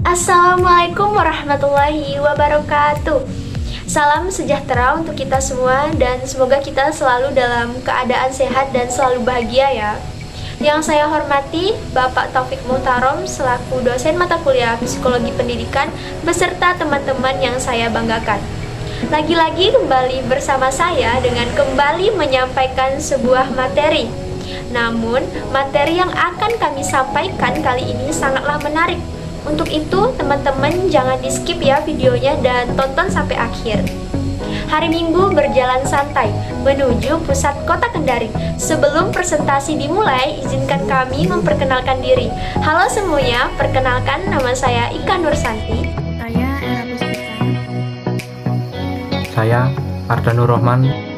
Assalamualaikum warahmatullahi wabarakatuh. Salam sejahtera untuk kita semua dan semoga kita selalu dalam keadaan sehat dan selalu bahagia ya. Yang saya hormati Bapak Taufik Muhtarom selaku dosen mata kuliah Psikologi Pendidikan beserta teman-teman yang saya banggakan. Lagi-lagi kembali bersama saya dengan kembali menyampaikan sebuah materi. Namun, materi yang akan kami sampaikan kali ini sangatlah menarik. Untuk itu, teman-teman jangan di-skip ya videonya dan tonton sampai akhir. Hari Minggu berjalan santai menuju pusat kota Kendari. Sebelum presentasi dimulai, izinkan kami memperkenalkan diri. Halo semuanya, perkenalkan nama saya Ika Nursanti. Saya Era Puspita. Saya Ardanur Rohman.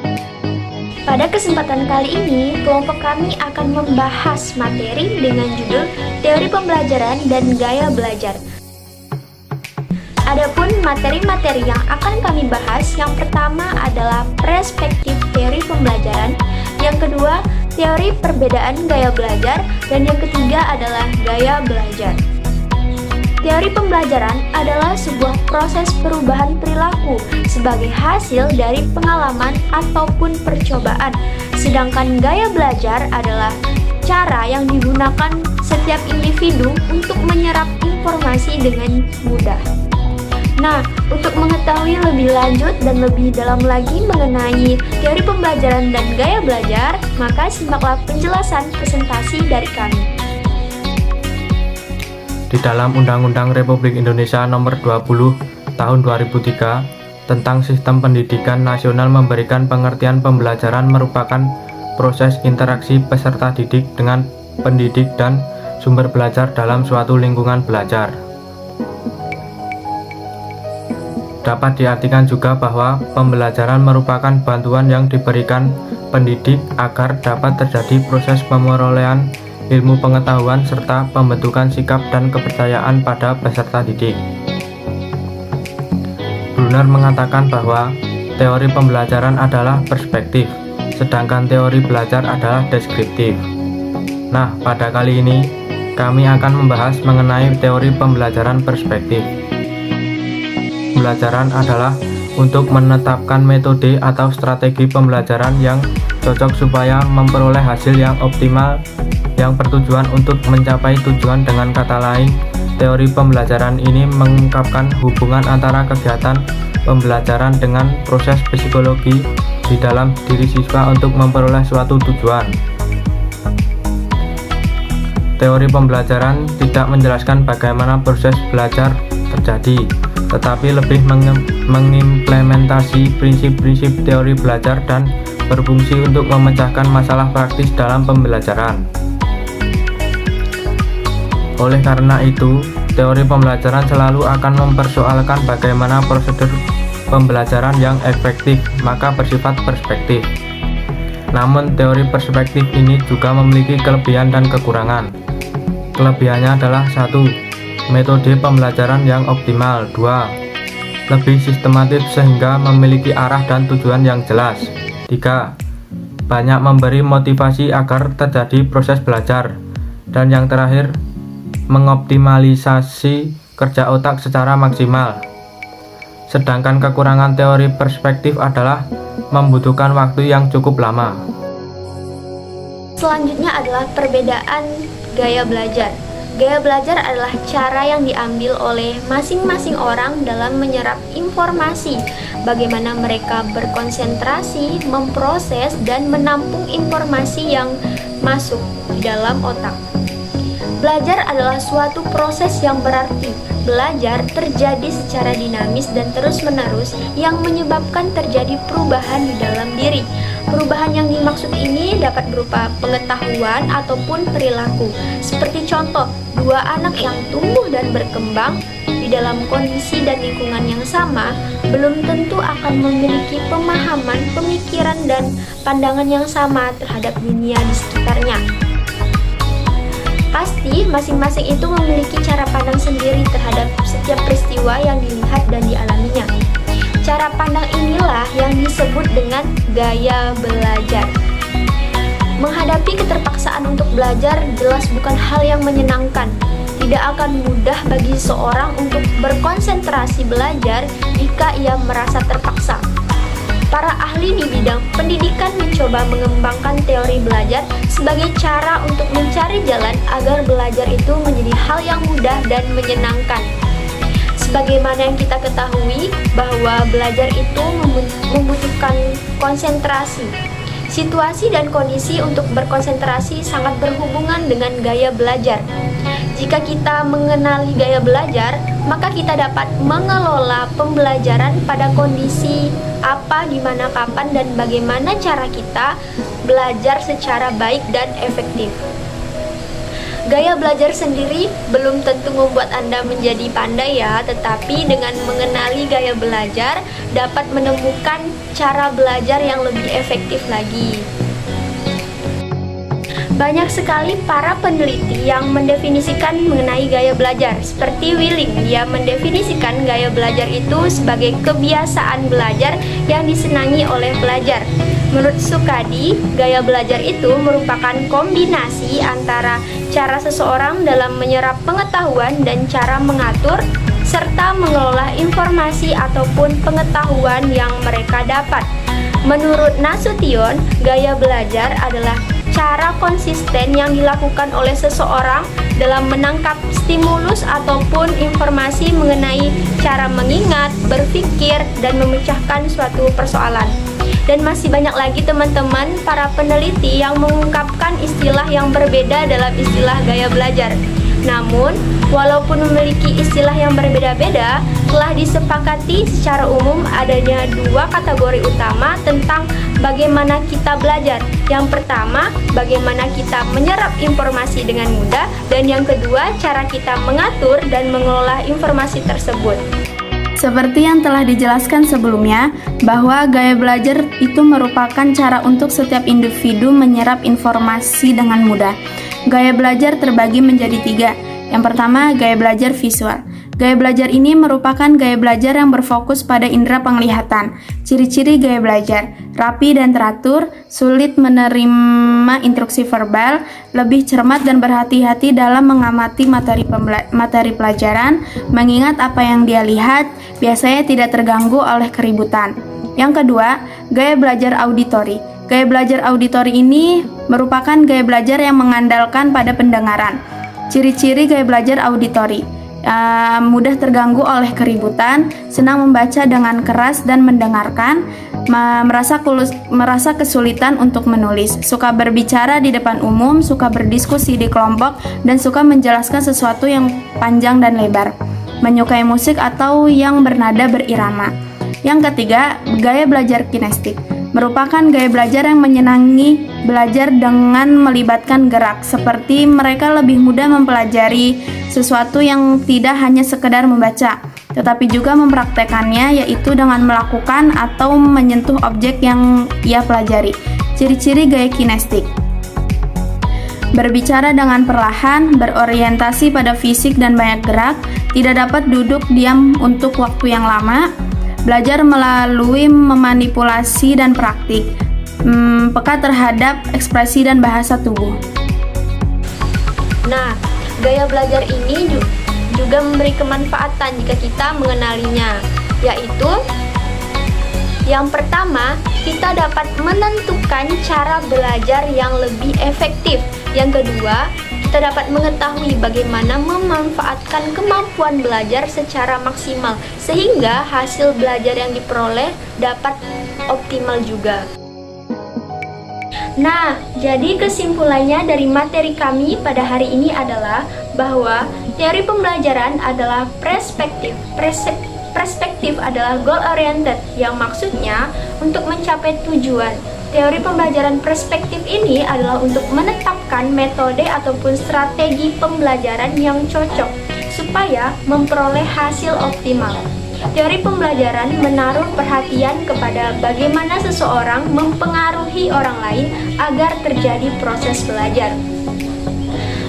Pada kesempatan kali ini, kelompok kami akan membahas materi dengan judul Teori Pembelajaran dan Gaya Belajar. Adapun materi-materi yang akan kami bahas, yang pertama adalah perspektif teori pembelajaran, yang kedua teori perbedaan gaya belajar, dan yang ketiga adalah gaya belajar. Teori pembelajaran adalah sebuah proses perubahan perilaku sebagai hasil dari pengalaman ataupun percobaan. Sedangkan gaya belajar adalah cara yang digunakan setiap individu untuk menyerap informasi dengan mudah. Nah, untuk mengetahui lebih lanjut dan lebih dalam lagi mengenai teori pembelajaran dan gaya belajar, maka simaklah penjelasan presentasi dari kami. Di dalam Undang-Undang Republik Indonesia Nomor 20 Tahun 2003 tentang Sistem Pendidikan Nasional memberikan pengertian pembelajaran merupakan proses interaksi peserta didik dengan pendidik dan sumber belajar dalam suatu lingkungan belajar. Dapat diartikan juga bahwa pembelajaran merupakan bantuan yang diberikan pendidik agar dapat terjadi proses pemerolehan ilmu pengetahuan serta pembentukan sikap dan kepercayaan pada peserta didik. Brunner mengatakan bahwa teori pembelajaran adalah perspektif, sedangkan teori belajar adalah deskriptif. Nah, pada kali ini kami akan membahas mengenai teori pembelajaran perspektif. Pembelajaran adalah untuk menetapkan metode atau strategi pembelajaran yang cocok supaya memperoleh hasil yang optimal yang bertujuan untuk mencapai tujuan. Dengan kata lain, teori pembelajaran ini mengungkapkan hubungan antara kegiatan pembelajaran dengan proses psikologi di dalam diri siswa untuk memperoleh suatu tujuan. Teori pembelajaran tidak menjelaskan bagaimana proses belajar terjadi, tetapi lebih mengimplementasi prinsip-prinsip teori belajar dan berfungsi untuk memecahkan masalah praktis dalam pembelajaran. Oleh karena itu, teori pembelajaran selalu akan mempersoalkan bagaimana prosedur pembelajaran yang efektif, maka bersifat perspektif. Namun, teori perspektif ini juga memiliki kelebihan dan kekurangan. Kelebihannya adalah 1. Metode pembelajaran yang optimal. 2. Lebih sistematis sehingga memiliki arah dan tujuan yang jelas. 3. Banyak memberi motivasi agar terjadi proses belajar. Dan yang terakhir, mengoptimalisasi kerja otak secara maksimal. Sedangkan kekurangan teori perspektif adalah membutuhkan waktu yang cukup lama. Selanjutnya adalah perbedaan gaya belajar. Gaya belajar adalah cara yang diambil oleh masing-masing orang dalam menyerap informasi, bagaimana mereka berkonsentrasi, memproses, dan menampung informasi yang masuk di dalam otak. Belajar adalah suatu proses yang berarti belajar terjadi secara dinamis dan terus-menerus yang menyebabkan terjadi perubahan di dalam diri. Perubahan yang dimaksud ini dapat berupa pengetahuan ataupun perilaku. Seperti contoh, dua anak yang tumbuh dan berkembang di dalam kondisi dan lingkungan yang sama belum tentu akan memiliki pemahaman, pemikiran, dan pandangan yang sama terhadap dunia di sekitarnya. Pasti masing-masing itu memiliki cara pandang sendiri terhadap setiap peristiwa yang dilihat dan dialaminya. Cara pandang inilah yang disebut dengan gaya belajar. Menghadapi keterpaksaan untuk belajar jelas bukan hal yang menyenangkan. tidak akan mudah bagi seseorang untuk berkonsentrasi belajar jika ia merasa terpaksa. Para ahli di bidang pendidikan mencoba mengembangkan teori belajar sebagai cara untuk mencari jalan agar belajar itu menjadi hal yang mudah dan menyenangkan. Sebagaimana yang kita ketahui bahwa belajar itu membutuhkan konsentrasi. Situasi dan kondisi untuk berkonsentrasi sangat berhubungan dengan gaya belajar. Jika kita mengenali gaya belajar, maka kita dapat mengelola pembelajaran pada kondisi apa, di mana, kapan, dan bagaimana cara kita belajar secara baik dan efektif. Gaya belajar sendiri belum tentu membuat Anda menjadi pandai ya, tetapi dengan mengenali gaya belajar dapat menemukan cara belajar yang lebih efektif lagi. Banyak sekali para peneliti yang mendefinisikan mengenai gaya belajar. Seperti Willing, dia mendefinisikan gaya belajar itu sebagai kebiasaan belajar yang disenangi oleh pelajar. Menurut Sukadi, gaya belajar itu merupakan kombinasi antara cara seseorang dalam menyerap pengetahuan dan cara mengatur serta mengelola informasi ataupun pengetahuan yang mereka dapat. Menurut Nasution, gaya belajar adalah cara konsisten yang dilakukan oleh seseorang dalam menangkap stimulus ataupun informasi mengenai cara mengingat, berpikir, dan memecahkan suatu persoalan. Dan masih banyak lagi teman-teman para peneliti yang mengungkapkan istilah yang berbeda dalam istilah gaya belajar. Namun, walaupun memiliki istilah yang berbeda-beda, telah disepakati secara umum adanya dua kategori utama tentang bagaimana kita belajar. Yang pertama, bagaimana kita menyerap informasi dengan mudah, dan yang kedua, cara kita mengatur dan mengelola informasi tersebut. Seperti yang telah dijelaskan sebelumnya, bahwa gaya belajar itu merupakan cara untuk setiap individu menyerap informasi dengan mudah. Gaya belajar terbagi menjadi 3. Yang pertama, gaya belajar visual. Gaya belajar ini merupakan gaya belajar yang berfokus pada indera penglihatan. Ciri-ciri gaya belajar: rapi dan teratur, sulit menerima instruksi verbal, lebih cermat dan berhati-hati dalam mengamati materi pelajaran, mengingat apa yang dia lihat, biasanya tidak terganggu oleh keributan. Yang kedua, gaya belajar auditori. Gaya belajar auditori ini merupakan gaya belajar yang mengandalkan pada pendengaran. Ciri-ciri gaya belajar auditori: mudah terganggu oleh keributan, senang membaca dengan keras dan mendengarkan, merasa kesulitan untuk menulis, suka berbicara di depan umum, suka berdiskusi di kelompok, dan suka menjelaskan sesuatu yang panjang dan lebar, menyukai musik atau yang bernada berirama. Yang ketiga, gaya belajar kinestik. Merupakan gaya belajar yang menyenangi belajar dengan melibatkan gerak, seperti mereka lebih mudah mempelajari sesuatu yang tidak hanya sekedar membaca, tetapi juga mempraktekannya, yaitu dengan melakukan atau menyentuh objek yang ia pelajari. Ciri-ciri gaya kinestik: berbicara dengan perlahan, berorientasi pada fisik dan banyak gerak, tidak dapat duduk diam untuk waktu yang lama, belajar melalui memanipulasi dan praktik, peka terhadap ekspresi dan bahasa tubuh. Nah, gaya belajar ini juga memberi kemanfaatan jika kita mengenalinya, yaitu yang pertama, kita dapat menentukan cara belajar yang lebih efektif. Yang kedua, kita dapat mengetahui bagaimana memanfaatkan kemampuan belajar secara maksimal, sehingga hasil belajar yang diperoleh dapat optimal juga. Nah, jadi kesimpulannya dari materi kami pada hari ini adalah bahwa teori pembelajaran adalah perspektif. Perspektif adalah goal oriented, yang maksudnya untuk mencapai tujuan. Teori pembelajaran perspektif ini adalah untuk menetapkan metode ataupun strategi pembelajaran yang cocok supaya memperoleh hasil optimal. Teori pembelajaran menaruh perhatian kepada bagaimana seseorang mempengaruhi orang lain agar terjadi proses belajar.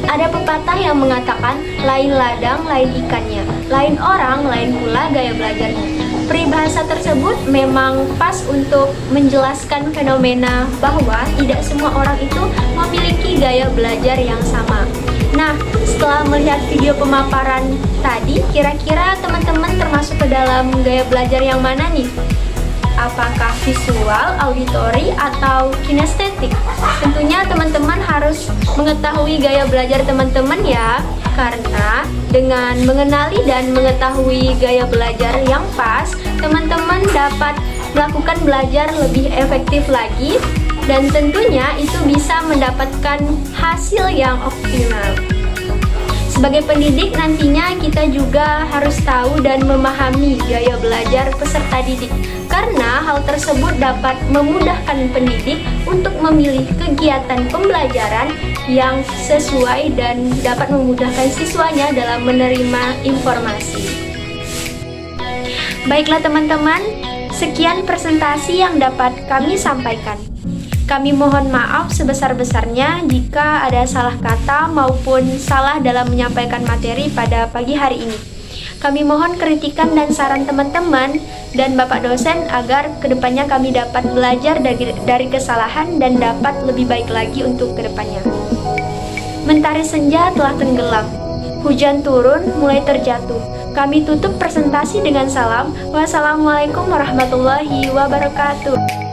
Ada pepatah yang mengatakan, lain ladang, lain ikannya, lain orang, lain pula gaya belajarnya. Peribahasa tersebut memang pas untuk menjelaskan fenomena bahwa tidak semua orang itu memiliki gaya belajar yang sama. Nah, setelah melihat melihat video pemaparan tadi, kira-kira teman-teman termasuk ke dalam gaya belajar yang mana nih? Apakah visual, auditory, atau kinestetik? Tentunya teman-teman harus mengetahui gaya belajar teman-teman ya, karena dengan mengenali dan mengetahui gaya belajar yang pas, teman-teman dapat melakukan belajar lebih efektif lagi, dan tentunya itu bisa mendapatkan hasil yang optimal. Sebagai pendidik nantinya kita juga harus tahu dan memahami gaya belajar peserta didik, karena hal tersebut dapat memudahkan pendidik untuk memilih kegiatan pembelajaran yang sesuai dan dapat memudahkan siswanya dalam menerima informasi. Baiklah teman-teman, sekian presentasi yang dapat kami sampaikan. Kami mohon maaf sebesar-besarnya jika ada salah kata maupun salah dalam menyampaikan materi pada pagi hari ini. Kami mohon kritikan dan saran teman-teman dan Bapak dosen agar kedepannya kami dapat belajar dari kesalahan dan dapat lebih baik lagi untuk kedepannya. Mentari senja telah tenggelam, hujan turun mulai terjatuh. Kami tutup presentasi dengan salam. Wassalamualaikum warahmatullahi wabarakatuh.